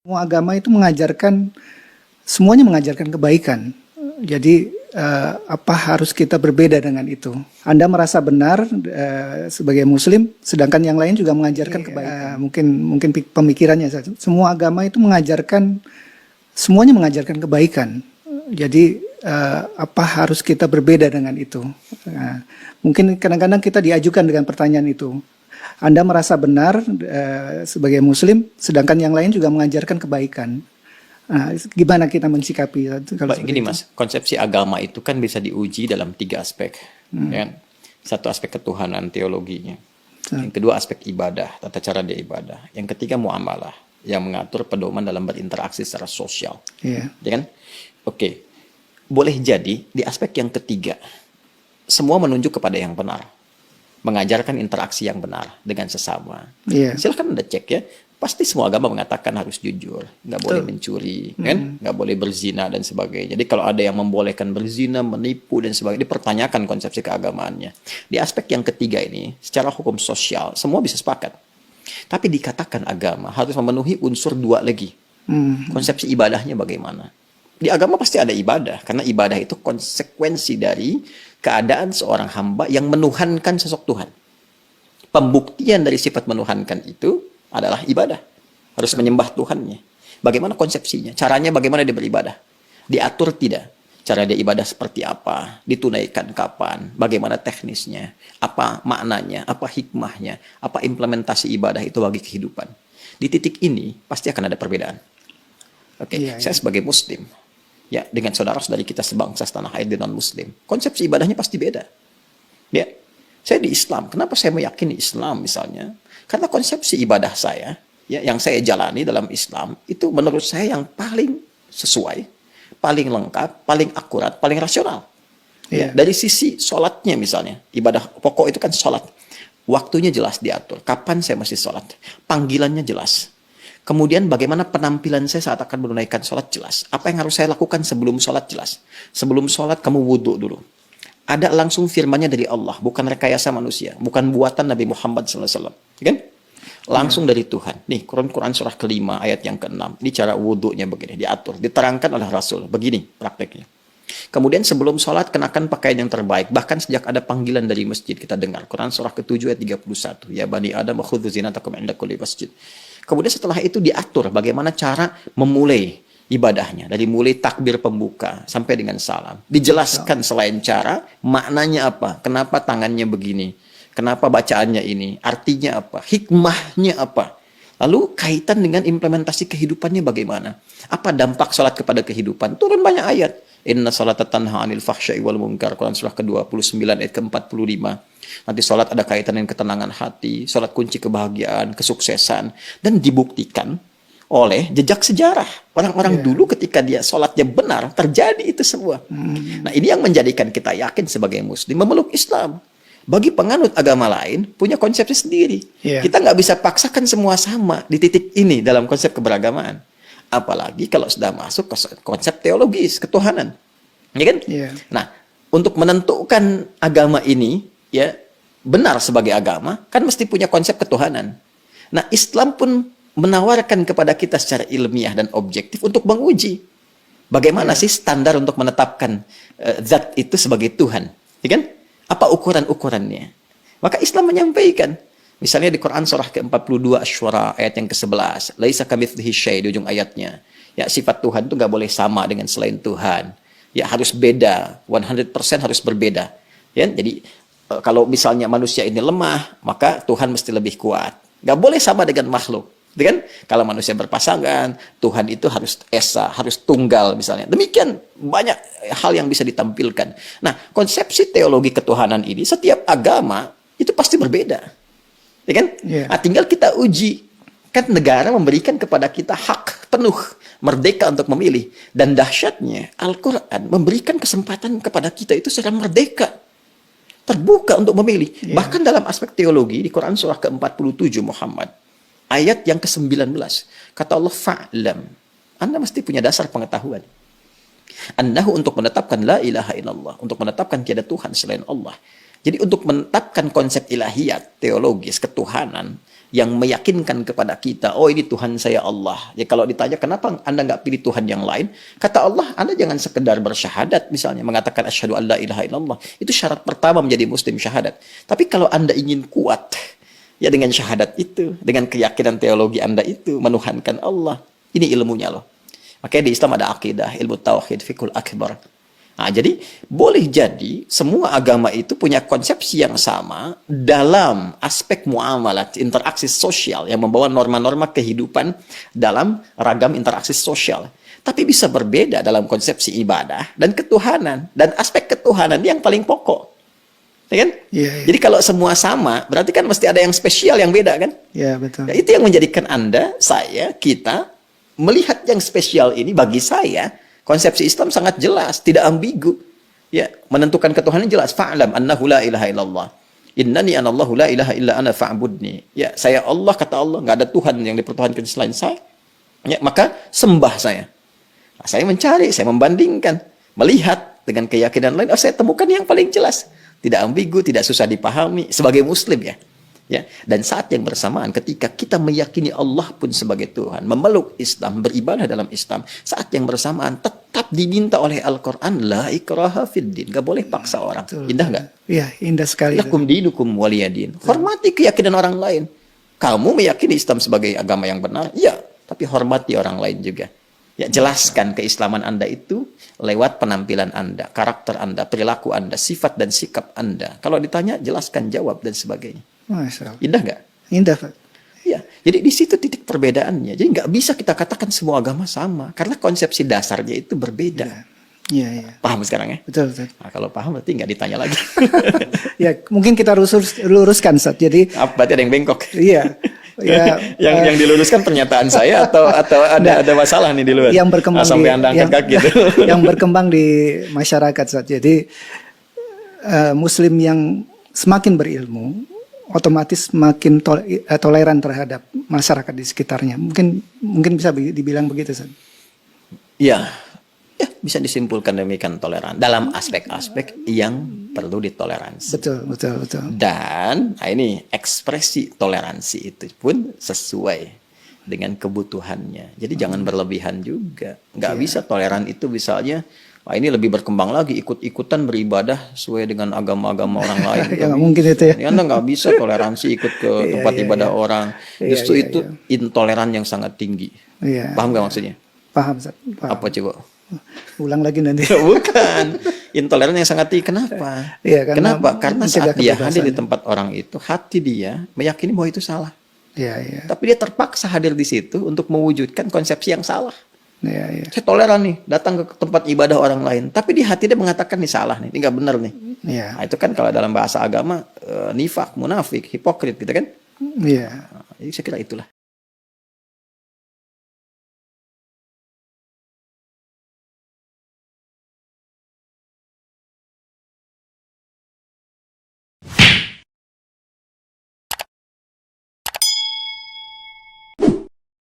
Semua agama itu semuanya mengajarkan kebaikan. Jadi apa harus kita berbeda dengan itu? Anda merasa benar sebagai Muslim, sedangkan yang lain juga mengajarkan kebaikan. Mungkin pemikirannya saja. Semua agama itu semuanya mengajarkan kebaikan. Jadi apa harus kita berbeda dengan itu? Mungkin kadang-kadang kita diajukan dengan pertanyaan itu. Anda merasa benar sebagai Muslim, sedangkan yang lain juga mengajarkan kebaikan. Nah, gimana kita mensikapi? Baik, gini Mas, konsepsi agama itu kan bisa diuji dalam 3 aspek. Ya. Satu aspek ketuhanan, teologinya. Yang kedua aspek ibadah, tata cara dia ibadah. Yang ketiga muamalah, yang mengatur pedoman dalam berinteraksi secara sosial. Yeah. Ya kan? Oke, boleh jadi di aspek yang ketiga, semua menunjuk kepada yang benar. Mengajarkan interaksi yang benar dengan sesama. Yeah. Silahkan Anda cek ya. Pasti semua agama mengatakan harus jujur, nggak boleh mencuri, kan? Nggak boleh berzina dan sebagainya. Jadi kalau ada yang membolehkan berzina, menipu dan sebagainya, dipertanyakan konsepsi keagamaannya. Di aspek yang ketiga ini, secara hukum sosial, semua bisa sepakat. Tapi dikatakan agama harus memenuhi unsur 2 lagi. Konsepsi ibadahnya bagaimana? Di agama pasti ada ibadah, karena ibadah itu konsekuensi dari keadaan seorang hamba yang menuhankan sosok Tuhan. Pembuktian dari sifat menuhankan itu adalah ibadah. Harus menyembah Tuhannya. Bagaimana konsepsinya? Caranya bagaimana dia beribadah? Diatur tidak? Cara dia ibadah seperti apa? Ditunaikan kapan? Bagaimana teknisnya? Apa maknanya? Apa hikmahnya? Apa implementasi ibadah itu bagi kehidupan? Di titik ini pasti akan ada perbedaan. Oke, saya sebagai Muslim, ya dengan saudara-saudari kita sebangsa setanah air dan non-Muslim, konsepsi ibadahnya pasti beda. Ya, saya di Islam. Kenapa saya meyakini Islam misalnya? Karena konsepsi ibadah saya, ya, yang saya jalani dalam Islam, itu menurut saya yang paling sesuai, paling lengkap, paling akurat, paling rasional. Ya, dari sisi sholatnya misalnya, ibadah pokok itu kan sholat. Waktunya jelas diatur, kapan saya mesti sholat. Panggilannya jelas. Kemudian bagaimana penampilan saya saat akan menunaikan sholat jelas. Apa yang harus saya lakukan sebelum sholat jelas. Sebelum sholat kamu wudhu dulu. Ada langsung firmannya dari Allah, bukan rekayasa manusia, bukan buatan Nabi Muhammad SAW. Kan? Langsung dari Tuhan. Nih, Quran surah ke-5 ayat yang ke-6. Ini cara wudhunya begini, diatur, diterangkan oleh Rasul. Begini prakteknya. Kemudian sebelum sholat kenakan pakaian yang terbaik. Bahkan sejak ada panggilan dari masjid kita dengar. Quran surah ke-7 ayat 31. Ya bani Adam khudzu zinatakum inda kulli masjid. Kemudian setelah itu diatur bagaimana cara memulai ibadahnya. Dari mulai takbir pembuka sampai dengan salam. Dijelaskan selain cara, maknanya apa? Kenapa tangannya begini? Kenapa bacaannya ini? Artinya apa? Hikmahnya apa? Lalu kaitan dengan implementasi kehidupannya bagaimana? Apa dampak sholat kepada kehidupan? Turun banyak ayat. Inna salata tanha anil fahsya'i wal munkar. Quran surah ke-29 ayat ke-45. Nanti sholat ada kaitan dengan ketenangan hati. Sholat kunci kebahagiaan, kesuksesan. Dan dibuktikan oleh jejak sejarah. Orang-orang dulu ketika dia sholatnya benar, terjadi itu semua. Nah ini yang menjadikan kita yakin sebagai Muslim memeluk Islam. Bagi penganut agama lain, punya konsepsi sendiri. Kita nggak bisa paksakan semua sama di titik ini dalam konsep keberagamaan. Apalagi kalau sudah masuk ke konsep teologis, ketuhanan. Ya kan? Nah, untuk menentukan agama ini, ya benar sebagai agama, kan mesti punya konsep ketuhanan. Nah, Islam pun menawarkan kepada kita secara ilmiah dan objektif untuk menguji bagaimana sih standar untuk menetapkan zat itu sebagai Tuhan, ya kan? Apa ukuran-ukurannya? Maka Islam menyampaikan, misalnya di Quran surah ke-42 Asy-Syura ayat yang ke-11, laisa kamitslihi syai' di ujung ayatnya. Ya, sifat Tuhan itu nggak boleh sama dengan selain Tuhan. Ya, harus beda, 100% harus berbeda. Ya, jadi kalau misalnya manusia ini lemah, maka Tuhan mesti lebih kuat. Nggak boleh sama dengan makhluk. Kan? Kalau manusia berpasangan, Tuhan itu harus esa, harus tunggal misalnya. Demikian banyak hal yang bisa ditampilkan. Nah, konsepsi teologi ketuhanan ini, setiap agama itu pasti berbeda. Ya kan? Nah, tinggal kita uji. Kan negara memberikan kepada kita hak penuh, merdeka untuk memilih. Dan dahsyatnya, Al-Quran memberikan kesempatan kepada kita itu secara merdeka. Terbuka untuk memilih. Bahkan dalam aspek teologi, di Quran surah ke-47 Muhammad. Ayat yang ke-19. Kata Allah, fa'lam. Anda mesti punya dasar pengetahuan. Annahu untuk menetapkan la ilaha illallah. Untuk menetapkan tiada Tuhan selain Allah. Jadi untuk menetapkan konsep ilahiyat, teologis, ketuhanan. yang meyakinkan kepada kita, oh ini Tuhan saya Allah. Ya kalau ditanya kenapa Anda nggak pilih Tuhan yang lain, kata Allah, Anda jangan sekedar bersyahadat misalnya, mengatakan asyhadu an la ilaha illallah. Itu syarat pertama menjadi muslim, syahadat. Tapi kalau Anda ingin kuat, ya dengan syahadat itu, dengan keyakinan teologi Anda itu, menuhankan Allah. Ini ilmunya loh. Makanya di Islam ada akidah, ilmu tauhid, fikul akbar. Nah, jadi boleh jadi semua agama itu punya konsepsi yang sama dalam aspek muamalat, interaksi sosial yang membawa norma-norma kehidupan dalam ragam interaksi sosial. Tapi bisa berbeda dalam konsepsi ibadah dan ketuhanan. Dan aspek ketuhanan yang paling pokok. Ya kan? Iya, iya. Jadi kalau semua sama, berarti kan mesti ada yang spesial yang beda kan? Ya, betul. Nah, itu yang menjadikan Anda, saya, kita melihat yang spesial ini bagi saya. Konsepsi Islam sangat jelas, tidak ambigu. Ya, menentukan ketuhanan jelas. Fa'lam annahu la ilaha illallah. Innani anallahu la ilaha illa ana fa'budni. Ya, saya Allah, kata Allah, nggak ada Tuhan yang dipertuhankan selain saya. Ya, maka sembah saya. Nah, saya mencari, saya membandingkan, melihat dengan keyakinan lain, saya temukan yang paling jelas. Tidak ambigu, tidak susah dipahami sebagai muslim ya. Ya, dan saat yang bersamaan ketika kita meyakini Allah pun sebagai Tuhan, memeluk Islam, beribadah dalam Islam, saat yang bersamaan tetap diminta oleh Al-Quran, la ikraha fid din, gak boleh paksa orang. Betul. Indah gak? Iya, indah sekali. Lakum dinukum waliyadin. Hormati keyakinan orang lain. Kamu meyakini Islam sebagai agama yang benar, ya, tapi hormati orang lain juga. Ya, jelaskan keislaman Anda itu lewat penampilan Anda, karakter Anda, perilaku Anda, sifat dan sikap Anda. Kalau ditanya, jelaskan, jawab, dan sebagainya. Masya Allah. Indah nggak? Indah, Pak. Ya, jadi di situ titik perbedaannya. Jadi nggak bisa kita katakan semua agama sama, karena konsepsi dasarnya itu berbeda. Iya, iya. Paham sekarang ya? Betul, betul. Nah, kalau paham berarti nggak ditanya lagi. Ya, mungkin kita luruskan, Ustaz. Jadi, Berarti ada yang bengkok. iya. Ya, yang diluruskan pernyataan saya atau ada masalah nih di luar. yang berkembang sampai Anda angkat kaki itu. yang berkembang di masyarakat, Ustaz. Jadi, Muslim yang semakin berilmu, otomatis makin toleran terhadap masyarakat di sekitarnya. Mungkin bisa dibilang begitu, Ustaz. Ya, bisa disimpulkan demikian toleran dalam aspek-aspek yang perlu ditoleransi. Betul, betul, betul. Dan ini ekspresi toleransi itu pun sesuai dengan kebutuhannya. Jadi jangan berlebihan juga. Nggak bisa toleran itu misalnya, ini lebih berkembang lagi, ikut-ikutan beribadah sesuai dengan agama-agama orang lain. Ya, nggak mungkin itu ya. Anda nggak bisa toleransi ikut ke tempat ibadah orang. Justru itu intoleran yang sangat tinggi. Iya. Paham nggak maksudnya? Paham, Ustaz. Paham. Apa coba? Ulang lagi nanti. Bukan. Intoleran yang sangat tinggi. Kenapa? Iya, Kenapa? Karena saat dia hadir di kebebasan. tempat orang itu, hati dia meyakini bahwa itu salah. Iya, iya. Tapi dia terpaksa hadir di situ untuk mewujudkan konsepsi yang salah. Iya, iya. Saya toleran nih, datang ke tempat ibadah orang lain. Tapi di hati dia mengatakan ini salah nih, ini nggak benar nih. Iya. Nah, itu kan kalau dalam bahasa agama, nifak, munafik, hipokrit gitu kan. Iya. Nah, jadi saya kira itulah.